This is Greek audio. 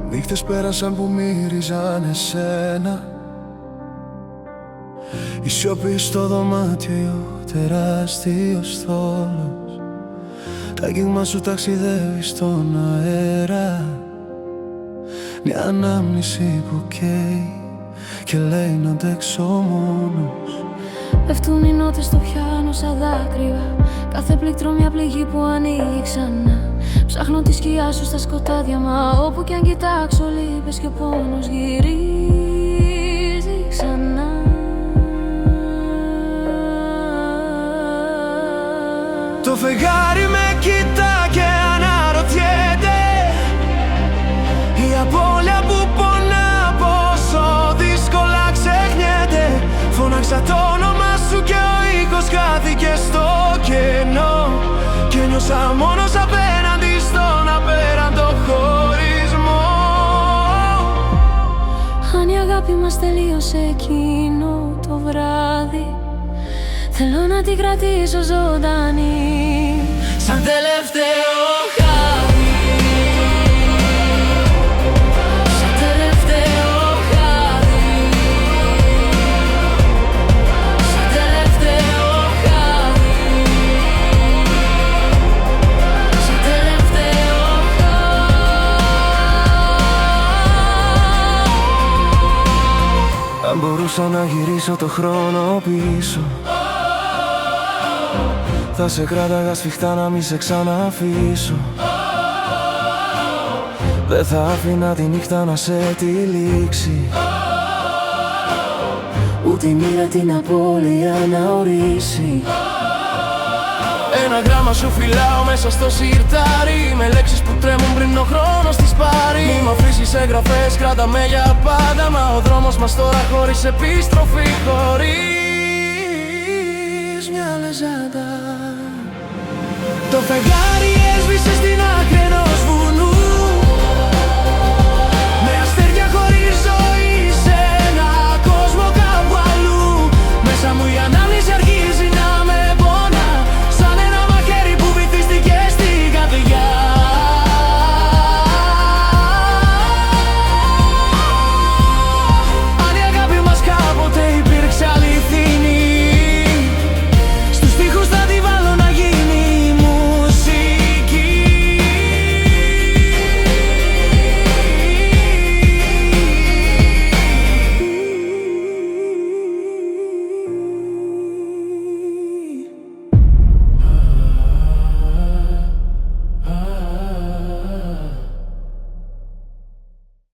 Νύχτες πέρασαν που μύριζαν εσένα. Η σιωπή στο δωμάτιο, τεράστιος θόλος. Τα αγγίγμα σου ταξιδεύει στον αέρα. Μια ανάμνηση που καίει και λέει να αντέξω μόνος. Πέφτουν οι νότες στο πιάνο σαν δάκρυα. Κάθε πλήκτρο μια πληγή που ανοίγει ξανά. Ψάχνω τη σκιά σου στα σκοτάδια, μα όπου κι αν κοιτάξω λύπες και ο πόνος γυρίζει ξανά. Το φεγγάρι με κοιτά και αναρωτιέται. Η απώλεια που πονά πόσο δύσκολα ξεχνιέται. Φώναξα το όνομα σου και ο ήχος χάθηκε στο κενό. Και νιώσα μόνος απέναντι στον απέραντο χωρισμό. Αν η αγάπη μας τελείωσε εκείνο το βράδυ, θέλω να την κρατήσω ζωντανή σαν τελευταίο χάδι. Σαν τελευταίο χάδι. Σαν τελευταίο χάδι. Σαν τελευταίο χάδι. Αν μπορούσα να γυρίσω το χρόνο πίσω, θα σε κράταγα σφιχτά να μη σε ξαναφήσω. Δεν θα άφηνα τη νύχτα να σε τυλίξει, ούτε η μοίρα την απώλεια να ορίσει. Ένα γράμμα σου φυλάω μέσα στο σιρτάρι, με λέξεις που τρέμουν πριν ο χρόνος τις πάρει. Μη μ' αφήσεις εγγραφές, κράτα με για πάντα. Μα ο δρόμος μας τώρα χωρίς επιστροφή, χωρίς μια λεζάντα. Το φεγγάρι έσβησε στην άκρη ενός βουνού, με αστέρια χωρίς ζωή σε ένα κόσμο κάπου αλλού. Μέσα μου η ανάμνηση αρχίζει